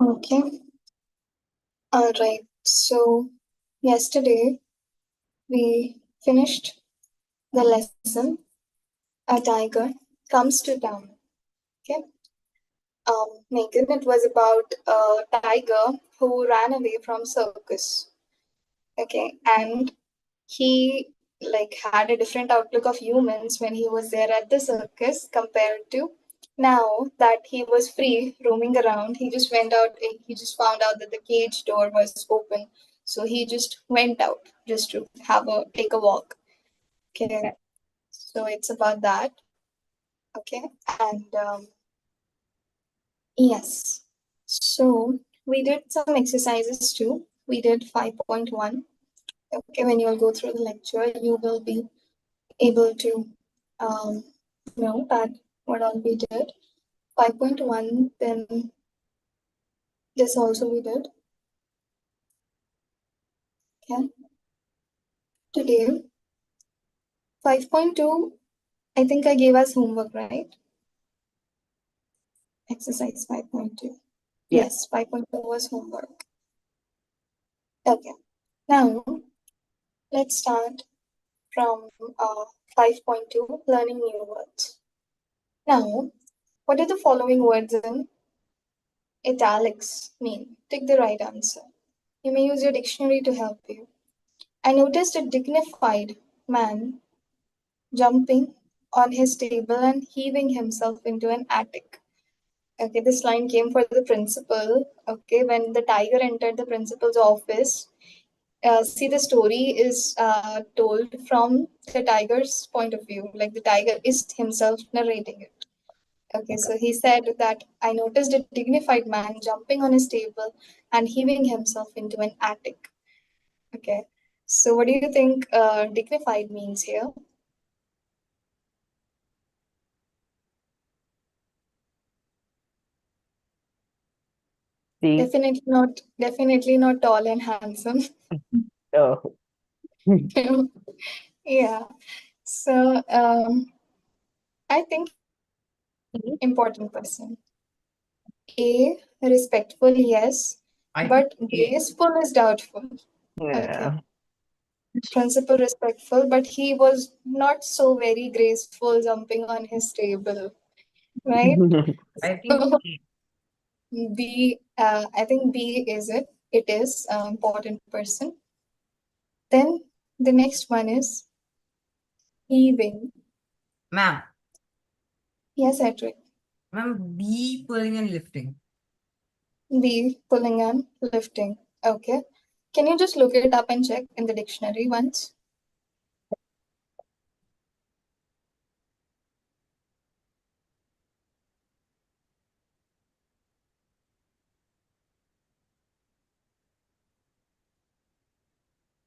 Okay. All right. So yesterday we finished the lesson. A tiger comes to town. Okay. Megan, it was about a tiger who ran away from circus. Okay, and he had a different outlook of humans when he was there at the circus compared to now that he was free roaming around. He just went out. He just found out that the cage door was open, so he just went out just to take a walk. Okay, so it's about that. Okay, and yes, so we did some exercises too. We did 5.1. Okay, when you'll go through the lecture, you will be able to um, know that what all we did. 5.1, then this also we did. Okay. Today, 5.2, I think I gave us homework, right? Exercise 5.2. Yes, 5.2 was homework. Okay. Now, let's start from 5.2, learning new words. Now, what do the following words in italics mean? Take the right answer. You may use your dictionary to help you. I noticed a dignified man jumping on his table and heaving himself into an attic. Okay, this line came for the principal. Okay, when the tiger entered the principal's office, see, the story is told from the tiger's point of view. Like the tiger is himself narrating it. Okay, so he said that I noticed a dignified man jumping on his table and heaving himself into an attic. Okay, so what do you think dignified means here? See? Definitely not tall and handsome. Oh. Yeah. So I think important person. A, respectful, yes, I think but graceful is doubtful. Okay. Yeah. Principal respectful, but he was not so very graceful jumping on his table, right? I think So B, I think B is it. It is important person. Then the next one is heaving. ma'am, Yes, Edric. B pulling and lifting. B, pulling and lifting. Okay. Can you just look it up and check in the dictionary once?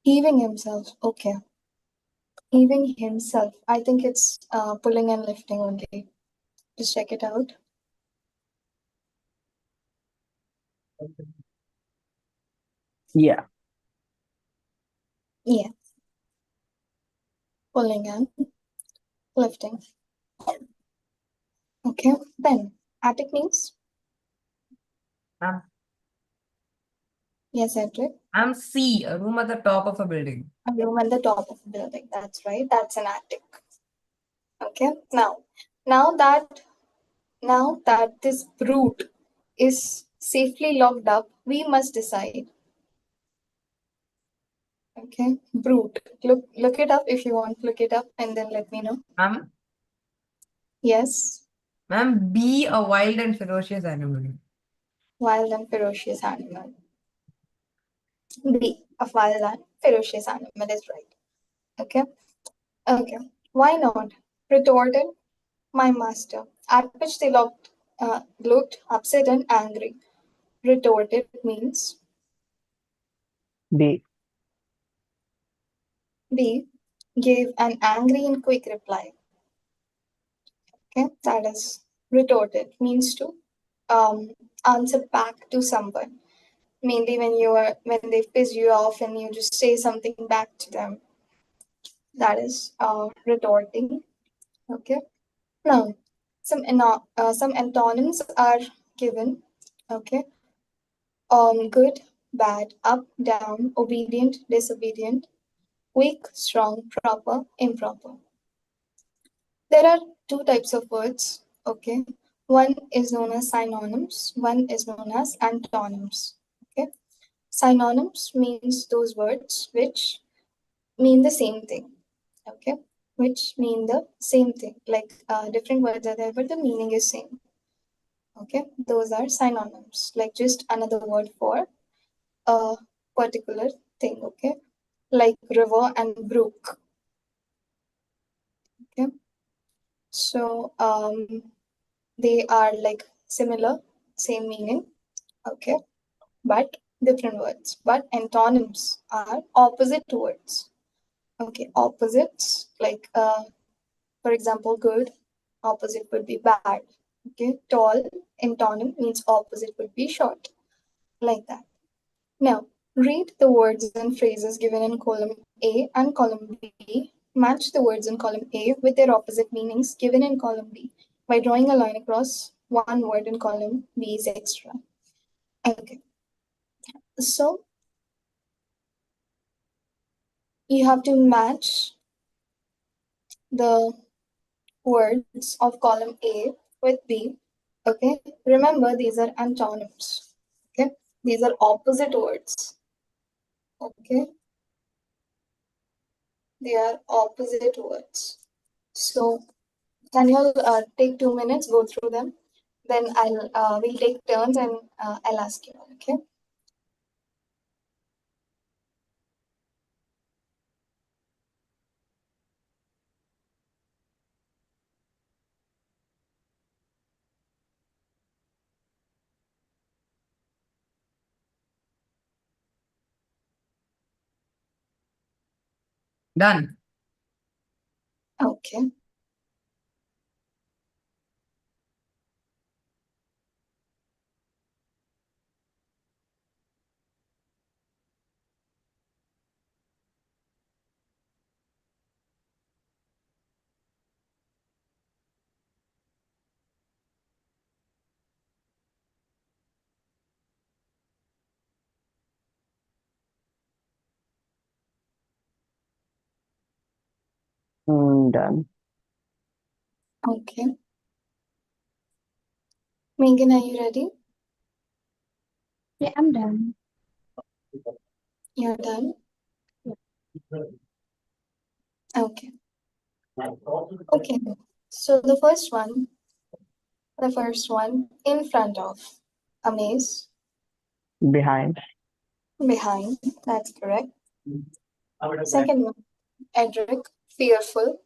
Heaving himself. Okay. Heaving himself. I think it's pulling and lifting only. Just check it out. Yeah. Yeah. Pulling and lifting. Okay. Then attic means? Ma'am, Yes, Edric. C, a room at the top of a building. A room at the top of a building. That's right. That's an attic. Okay. Now that this brute is safely locked up, we must decide. Okay, brute. Look it up if you want. Look it up and then let me know. Ma'am, Yes, B, a wild and ferocious animal. wild and ferocious animal. B, a wild and ferocious animal is right. Okay, okay. Why not? Retorted my master, at which they looked upset and angry. Retorted means B. B, gave an angry and quick reply. Okay, that is retorted means to answer back to someone. Mainly when they piss you off and you just say something back to them. That is retorting. Okay. Now, some antonyms are given. Okay. Good, bad, up, down, obedient, disobedient, weak, strong, proper, improper. There are two types of words, okay? One is known as synonyms, one is known as antonyms, okay? Synonyms means those words which mean the same thing, okay? Which mean the same thing, like different words are there, but the meaning is same, okay? Those are synonyms, like just another word for a particular thing, okay? Like river and brook, okay? So they are like similar, same meaning, okay, but different words. But antonyms are opposite words, okay, opposites, like for example, good, opposite would be bad, okay, tall, antonym means opposite would be short, like that. Now, read the words and phrases given in column A and column B. Match the words in column A with their opposite meanings given in column B by drawing a line across one word in column B's extra. Okay, so you have to match the words of column A with B. Okay, remember these are antonyms. Okay, these are opposite words. Okay, they are opposite words. So can you take 2 minutes, go through them? Then we'll take turns and I'll ask you. Okay. Done. Okay. Done. Okay. Megan, are you ready? Yeah, I'm done. You're done. Okay. Okay. So the first one, in front of, amaze, Behind. behind. That's correct. Second one, Edric, fearful,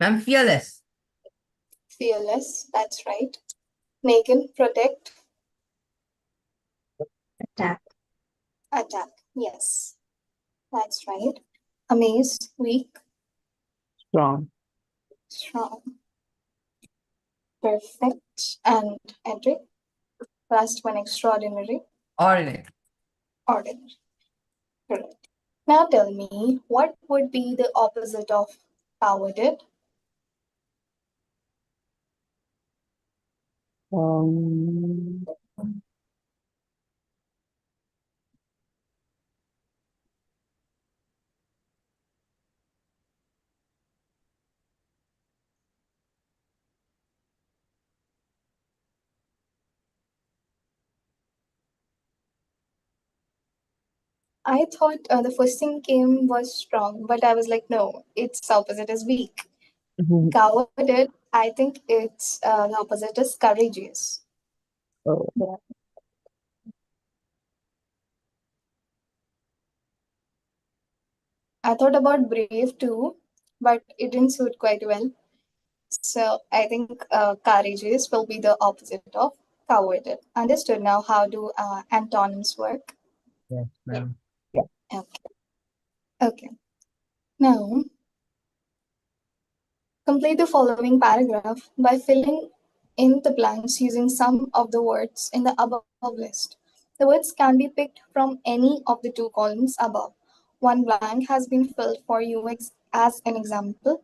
I'm fearless. fearless. That's right. Megan, protect, Attack. attack. Yes, that's right. Amaze, weak, Strong. strong. Perfect. And Edric, last one, extraordinary, Ordinary. ordinary. Correct. Now tell me, what would be the opposite of cowarded? Um, I thought the first thing came was strong, but I was like, no, its opposite is weak. Cowarded, I think it's the opposite is courageous. oh, Yeah. I thought about brave too, but it didn't suit quite well. So I think courageous will be the opposite of cowarded. Understood now how do antonyms work? Yes, ma'am. Okay. Okay. Now complete the following paragraph by filling in the blanks using some of the words in the above list. The words can be picked from any of the two columns above. One blank has been filled for you as an example.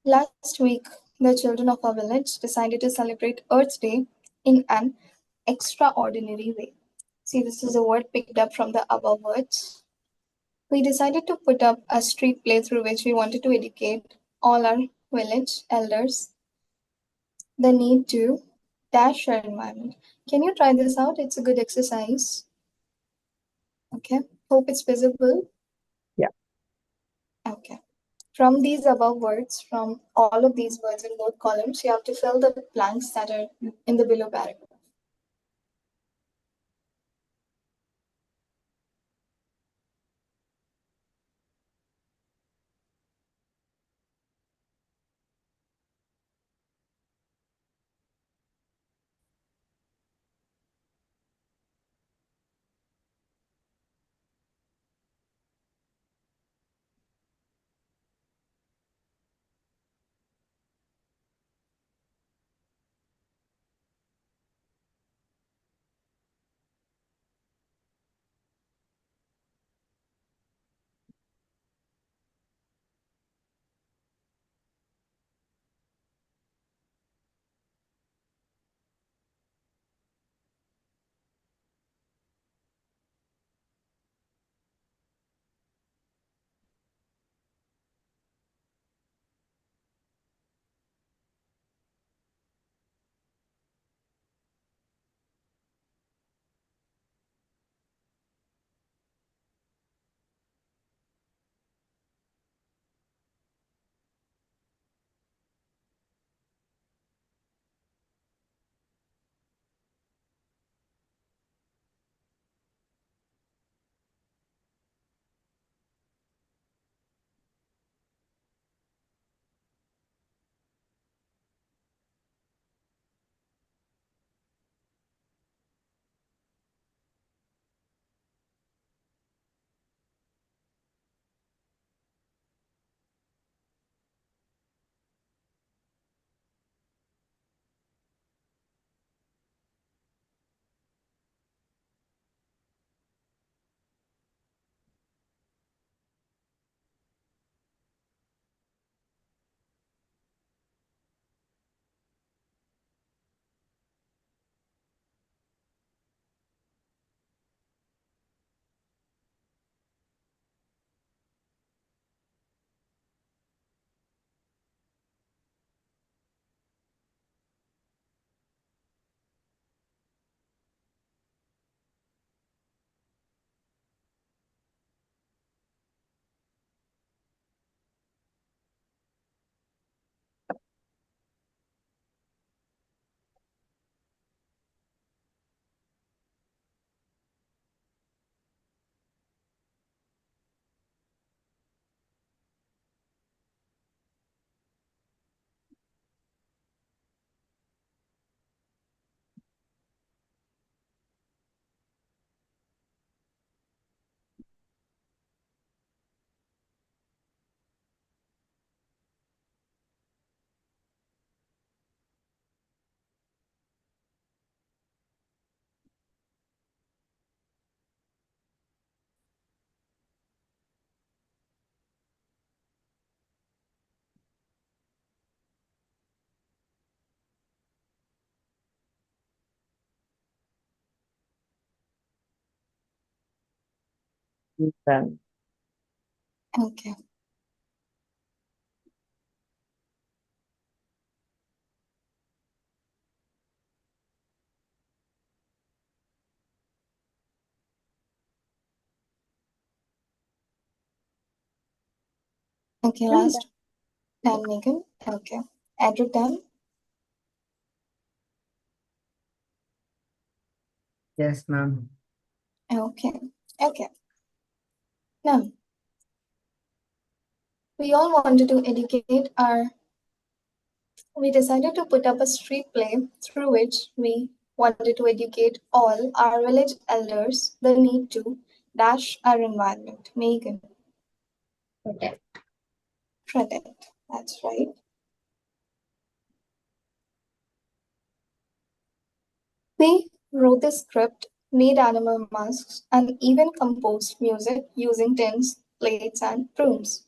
Last week, the children of our village decided to celebrate Earth Day in an extraordinary way. See, this is a word picked up from the above words. We decided to put up a street play through which we wanted to educate all our village elders the need to dash our environment. Can you try this out? It's a good exercise. Okay. Hope it's visible. Yeah. Okay. From these above words, from all of these words in both columns, you have to fill the blanks that are in the below paragraph. Then Okay. Okay, last. Done, Megan. Okay. Edric done. Yes, ma'am. Okay. Okay. Now, we all wanted to educate our. We decided to put up a street play through which we wanted to educate all our village elders the need to dash our environment. Megan. Protect. Protect. That's right. We wrote the script, made animal masks, and even composed music using tins, plates, and brooms.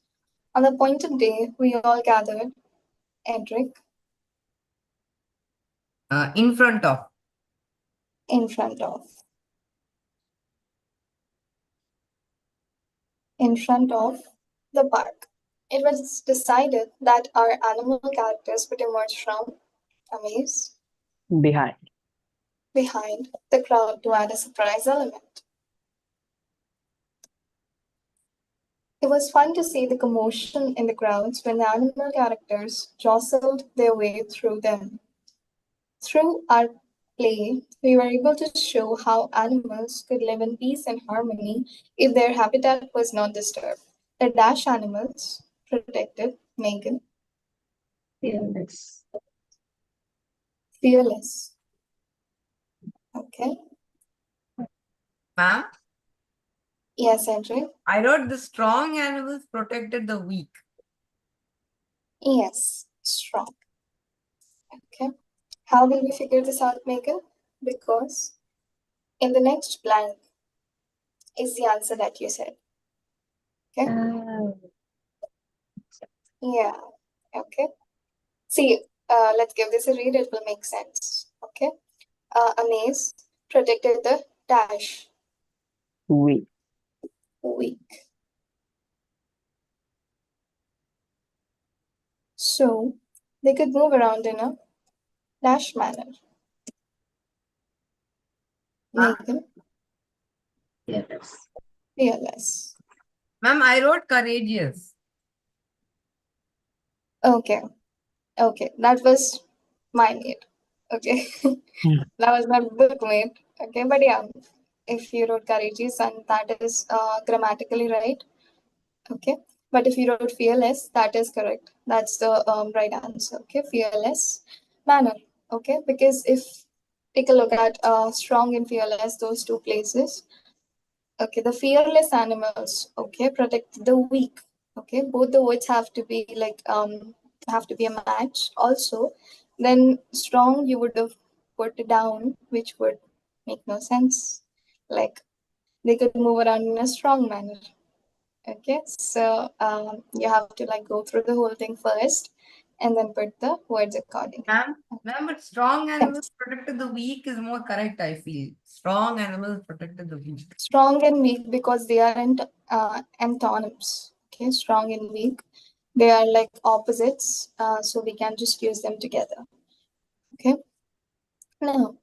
On the appointed day, we all gathered. Edric In front of. in front of. in front of the park. It was decided that our animal characters would emerge from a maze Behind. behind the crowd to add a surprise element. It was fun to see the commotion in the crowds when the animal characters jostled their way through them. Through our play, we were able to show how animals could live in peace and harmony if their habitat was not disturbed. The dash animals protected Megan, Fearless. fearless. Okay. Ma'am, Yes, Andre. I wrote the strong animals protected the weak. Yes, strong. Okay. How will we figure this out, Megan? Because in the next blank is the answer that you said. Okay. Yeah. Okay. See, let's give this a read. It will make sense. Okay. A maze protected the dash We. weak. So they could move around in a dash manner. Ma'am, Megan, Fearless. fearless. ma'am, I wrote courageous. Okay. Okay. That was my mate. Okay. Hmm. That was my book mate. Okay. But yeah, if you wrote courageous and that is grammatically right. Okay. But if you wrote fearless, that is correct. That's the right answer. Okay. Fearless manner. Okay. Because if take a look at strong and fearless, those two places. Okay. The fearless animals. Okay. Protect the weak. Okay. Both the words have to be like have to be a match. Also, then strong you would have put it down, which would make no sense. Like they could move around in a strong manner. Okay, so you have to like go through the whole thing first and then put the words accordingly. Ma'am, but strong animals protected the weak is more correct, I feel. Strong animals protected the weak. Strong and weak because they are antonyms. Okay, strong and weak. They are like opposites, so we can just use them together. Okay, now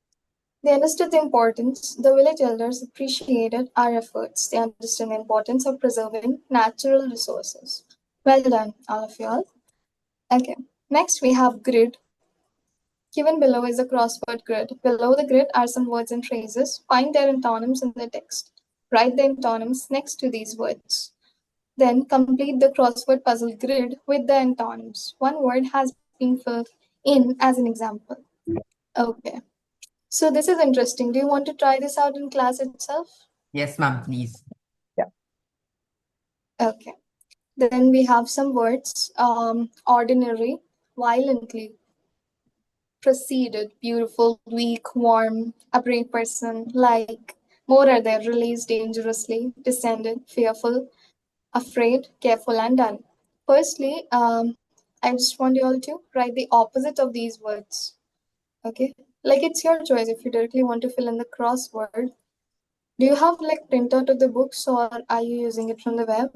they understood the importance. The village elders appreciated our efforts. They understood the importance of preserving natural resources. Well done, all of you all. Okay, next we have grid. Given below is a crossword grid. Below the grid are some words and phrases. Find their antonyms in the text. Write the antonyms next to these words. Then complete the crossword puzzle grid with the antonyms. One word has been filled in as an example. Okay. So this is interesting. Do you want to try this out in class itself? Yes, ma'am, please. Okay. Then we have some words. Ordinary, violently, proceeded, beautiful, weak, warm, a brave person, like, more are there, released dangerously, descended, fearful, afraid, careful, and done. Firstly, I just want you all to write the opposite of these words. Okay, like it's your choice if you directly want to fill in the crossword. Do you have like printout of the books or are you using it from the web?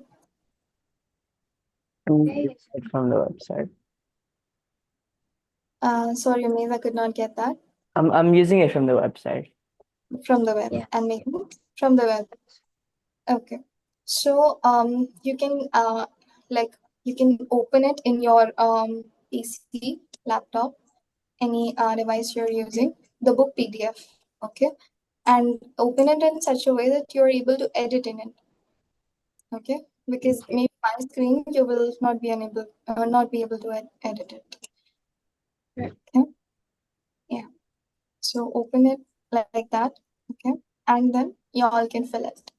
From the website. Sorry, Amaze, I could not get that. I'm using it from the website. From the web. Yeah. And maybe from the web. Okay. So you can like you can open it in your PC, laptop, any device you're using, the book PDF, okay, and open it in such a way that you're able to edit in it, okay, because maybe my screen you will not be unable not be able to edit it. Right. Okay, yeah. So open it like that, okay, and then you all can fill it.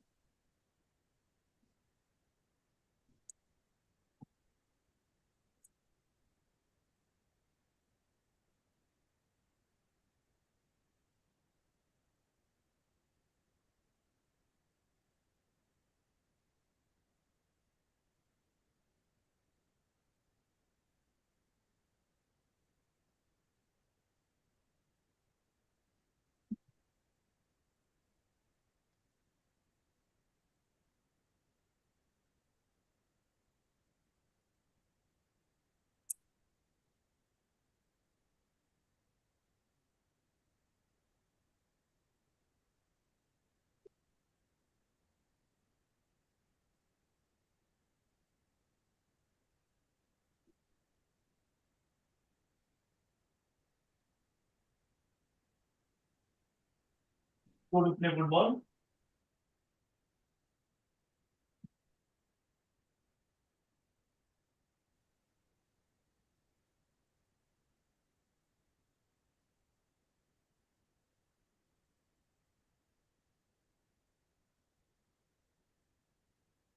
go to play football?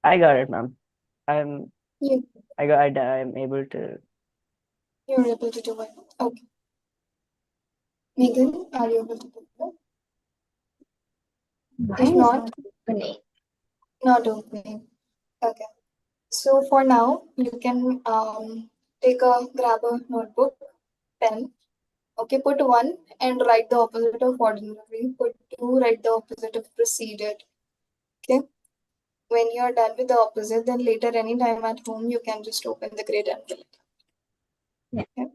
I got it, ma'am. I'm You, I'm able to. you're able to do it. Okay. Megan, are you able to do it? Mine If is not, not opening. not opening. Okay. So for now, you can grab a notebook, pen. Okay, put one and write the opposite of ordinary. Put two, write the opposite of preceded. Okay. When you're done with the opposite, then later anytime at home, you can just open the grid and fill it. Yeah. Okay.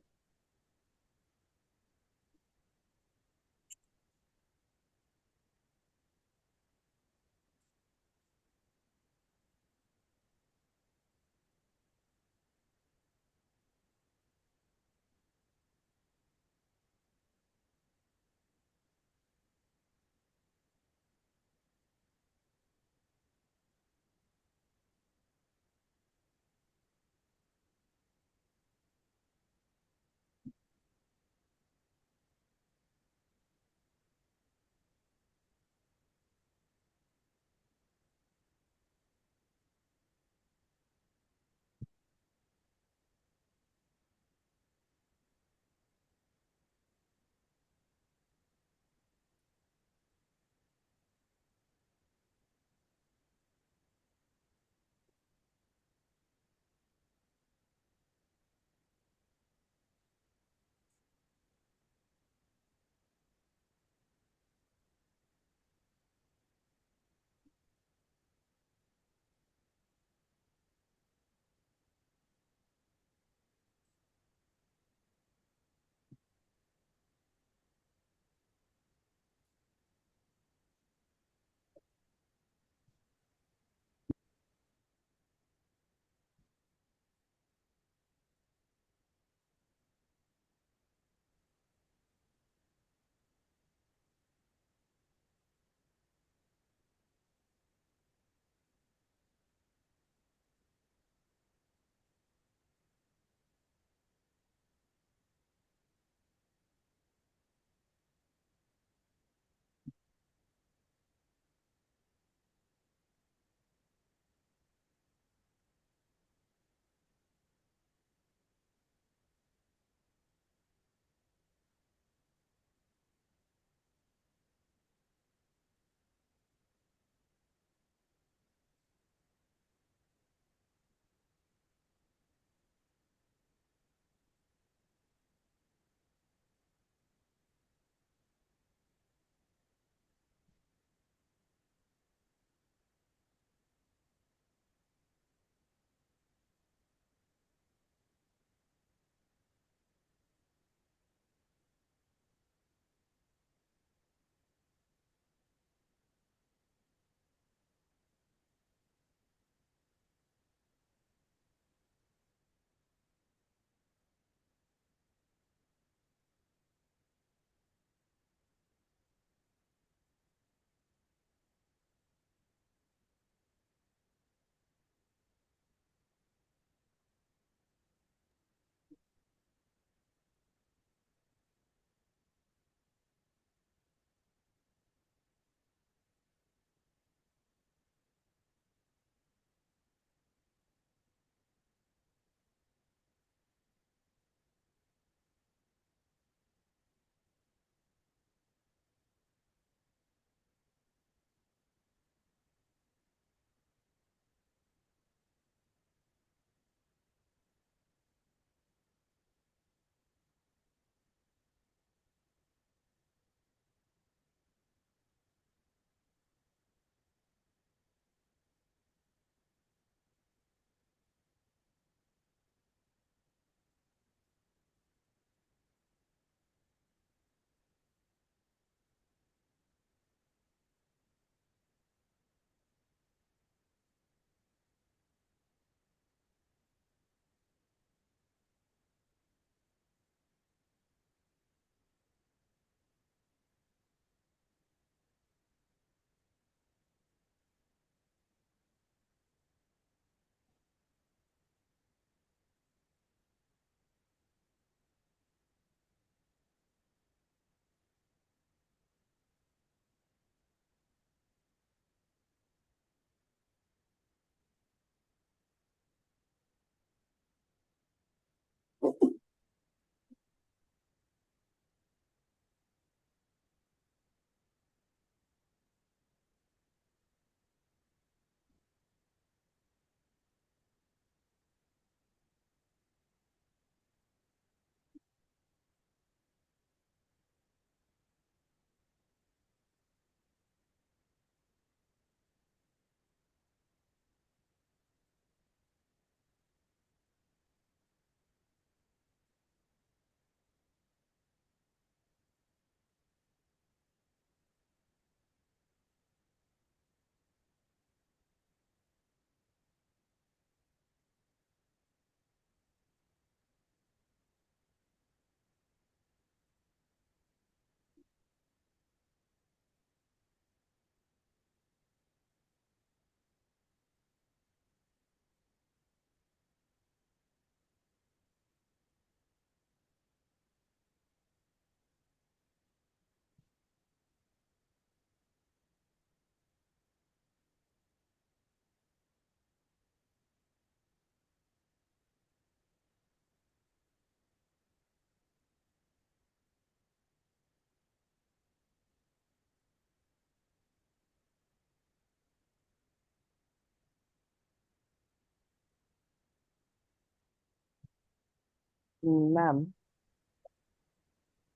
Ma'am,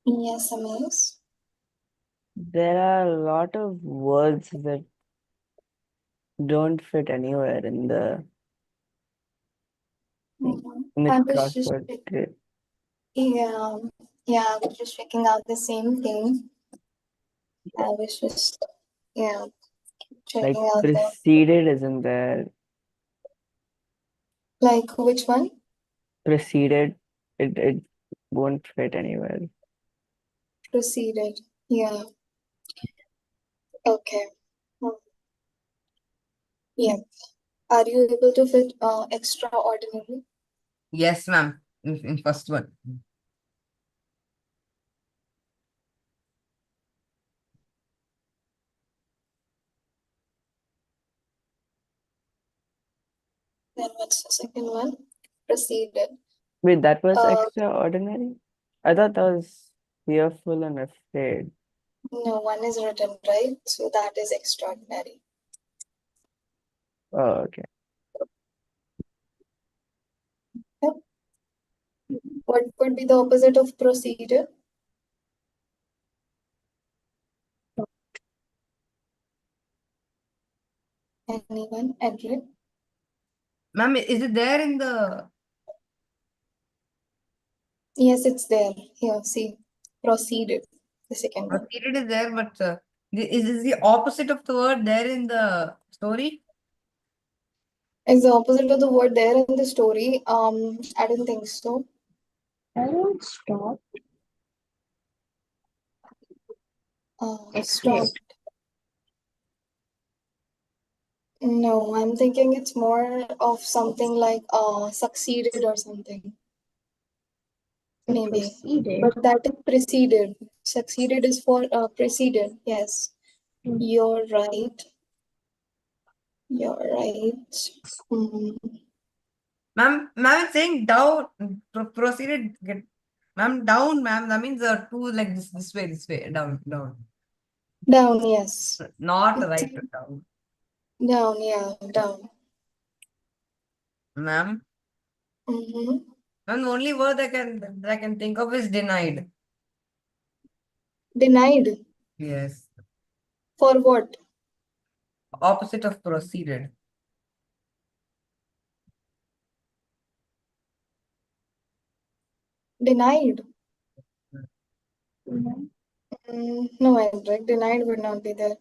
Yes, Amirs. there are a lot of words that don't fit anywhere in the I was just crossword. yeah, I was just checking out the same thing. I was just Like checking out the preceded isn't there. like which one? Preceded, it won't fit anywhere. Proceeded. Yeah. Okay. Hmm. Yeah. Are you able to fit extraordinary? Yes, ma'am. In first one. Then what's the second one? Proceeded. Wait, that was Uh, extraordinary? I thought that was fearful and afraid. no, one is written right, so that is extraordinary. Oh, okay. Yep. What would be the opposite of proceeded? Anyone? Edric? Ma'am, is it there in the Yes, it's there. Here, see. Proceeded. The second one. proceeded is there, but is this the opposite of the word there in the story? Is the opposite of the word there in the story? I don't think so. I don't stop. Stop. Explain. No, I'm thinking it's more of something like succeeded or something. Maybe. Proceeded. But that is preceded. Succeeded is for preceded. Yes. Hmm. You're right. You're right. Hmm. Ma'am, it's saying down, proceeded, ma'am, down, ma'am. That means two like this way, down, down. Down, yes. Not right, down. Down, yeah, down. Ma'am, Mm-hmm. and the only word that I can think of is denied. Denied. Yes. For what? Opposite of proceeded. Denied. Mhm. No, Hendrik, denied would not be there.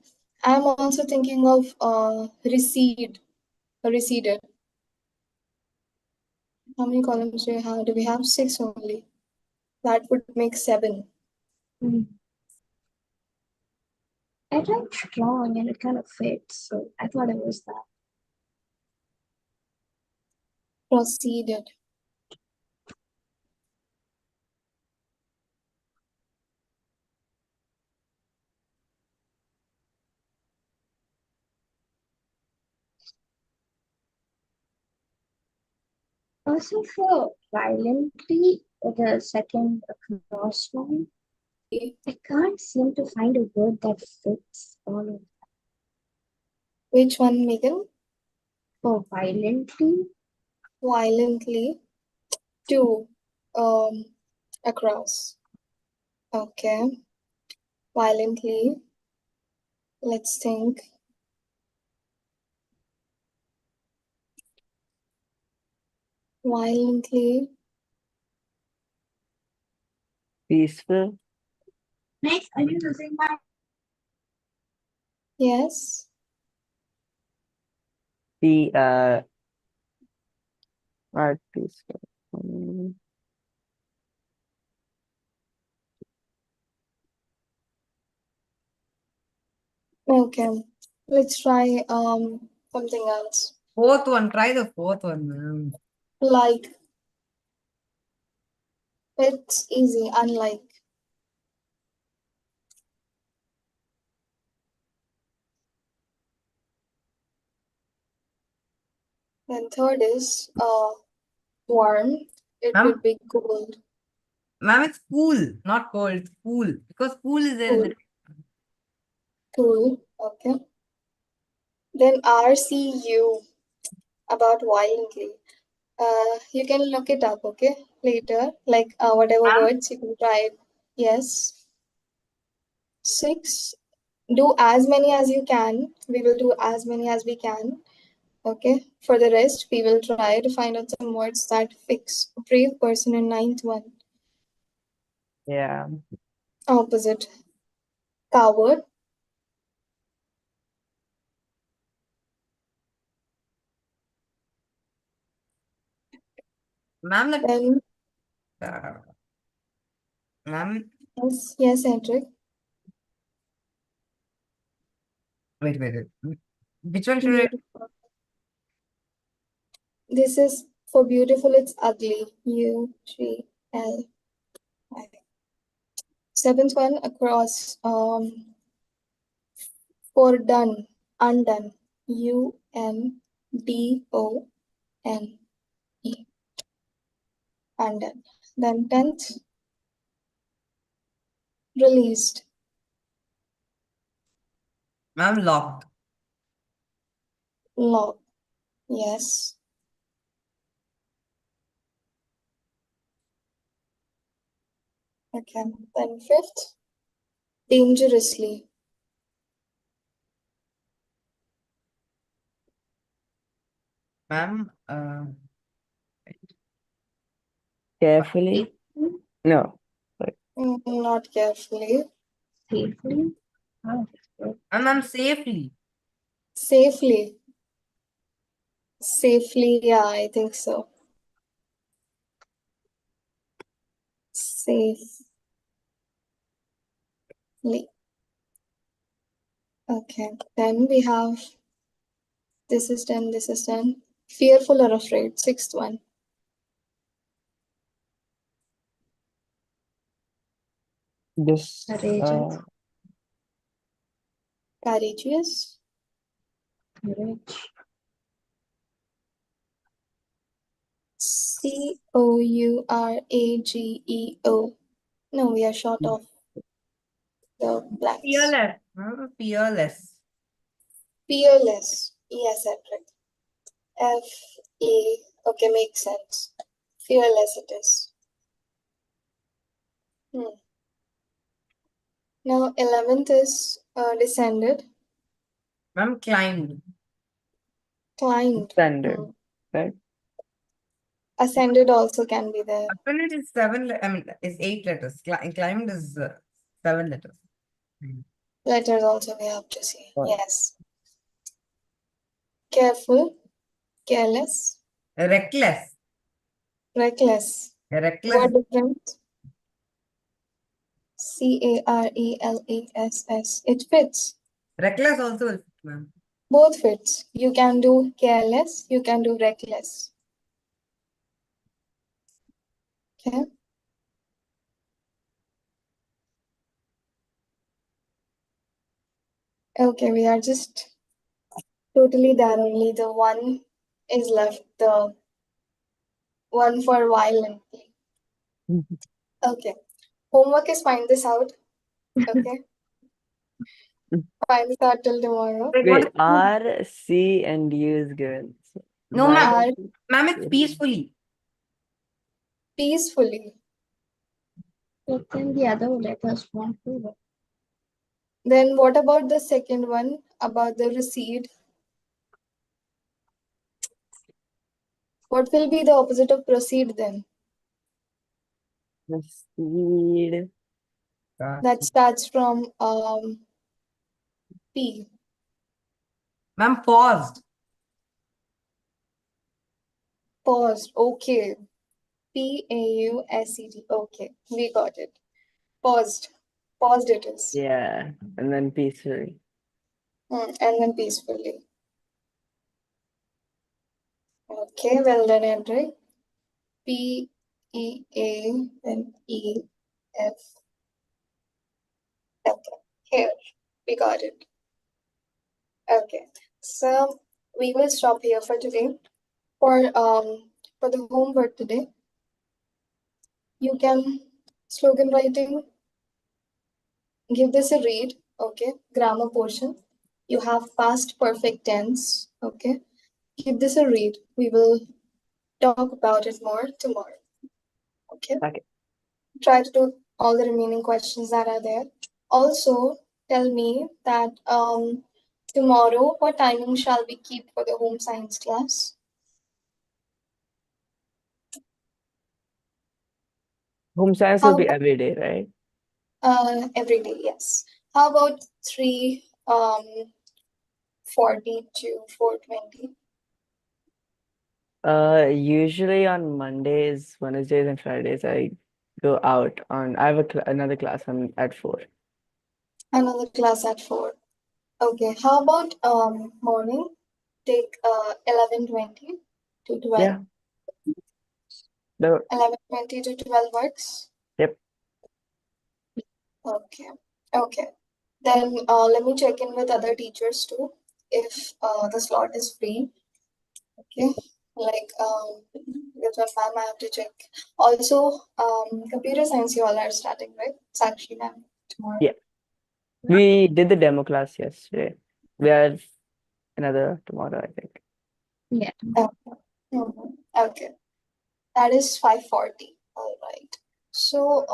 I'm also thinking of receded. How many columns do we have? Do we have six only? That would make seven. Hmm. I tried strong and it kind of fits, so I thought it was that. Proceeded. Also for violently, the second cross one, I can't seem to find a word that fits all of Which one, Megan? for violently. Violently. Two. Across. Okay. Violently. Let's think. Violently. Peaceful. Next, are you using my Yes. P not peaceful. Mm, Okay. Let's try something else. Fourth one. Try the fourth one, ma'am. Like. It's easy. Unlike. Then third is warm. It Ma'am, would be cold. ma'am, it's cool, not cold. It's cool because cool is there in Cool. the. Cool. Okay. Then RCU about violently. You can look it up, okay? later. Like whatever Ma'am? words you can try it. Yes. 6. Do as many as you can. We will do as many as we can. Okay. For the rest, we will try to find out some words that fix brave person in ninth one. Yeah. Opposite. Coward. Ma'am, Then ma'am, yes, Hendrik. wait. Which one should I? Beautiful. This is for beautiful. It's ugly. UGL. Seventh one across. For done. Undone. UNDONE. Undone. Then 10th. Released. Ma'am, locked. Lock. Yes. Okay. Then 5th. Dangerously. Ma'am, Carefully? No. Not carefully. Safely. Oh, ma'am, safely. Safely. Safely, yeah, I think so. Safely. Okay. Then we have this is 10, this is 10. Fearful or afraid. 6th one. This courageous. Courageous. Courage. COURAGEO. No, we are short of the blanks. Fearless. Ma'am, fearless. Fearless. Yes, Edric. FA. Okay, makes sense. Fearless it is. Now 11th is descended. Ma'am, climbed. Climbed. standard, right? Ascended also can be there. Ascended is 7. I mean, is 8 letters. Climbed is 7 letters. Letters also we have to see. Right. Yes. Careful. Careless. Reckless. Reckless. Reckless. What difference? CARELESS. It fits. Reckless also will fit, ma'am. Both fits. You can do careless. You can do reckless. Okay. Okay, we are just totally done. Only the one is left. The one for violently. Okay. Homework is find this out. Okay. Find this out till tomorrow. Wait, what Wait, is R, C, and U is given. So No, ma'am. violently- Ma'am, it's peacefully. Peacefully. But then the other letters won't do it. Then what about the second one about the recede? What will be the opposite of proceed then? Proceed. That starts from P. Ma'am, paused. Paused. Okay. PAUSED. Okay. We got it. Paused. Paused it is. Yeah, and then peacefully. And then peacefully. Okay, well done, Andre. PEA and EF. Okay, here we got it. Okay, so we will stop here for today. For the homework today, you can slogan writing. Give this a read. Okay, grammar portion. You have past perfect tense. Okay, give this a read. We will talk about it more tomorrow. Okay. Okay. Try to do all the remaining questions that are there. Also, tell me that tomorrow, what timing shall we keep for the home science class? Home science will be every day, right? Every day, yes. How about 3:40 to 4:20? Usually on Mondays, Wednesdays, and Fridays, I go out on. I have another class on at 4. Another class at 4. Okay. How about morning? Take 11:20 to 12. Yeah. The 11:20 to 12 works. Yep. Okay. Okay. Then let me check in with other teachers too if the slot is free. Okay. Like with one ma'am, I have to check. Also, computer science you all are starting, right? It's actually ma'am tomorrow. Yeah. We did the demo class yesterday. We have another tomorrow, I think. Yeah. Okay. Okay. That is 5:40. All right. So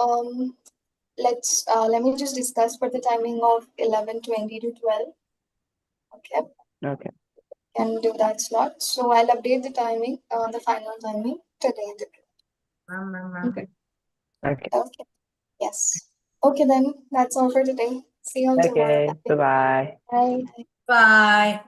let me just discuss for the timing of 11:20 to 12. Okay. Okay. Can do that slot. So I'll update the timing, the final timing today. Okay. Okay. Okay. Yes. Okay then. That's all for today. See you all tomorrow. Okay. Bye-bye. Bye. Bye.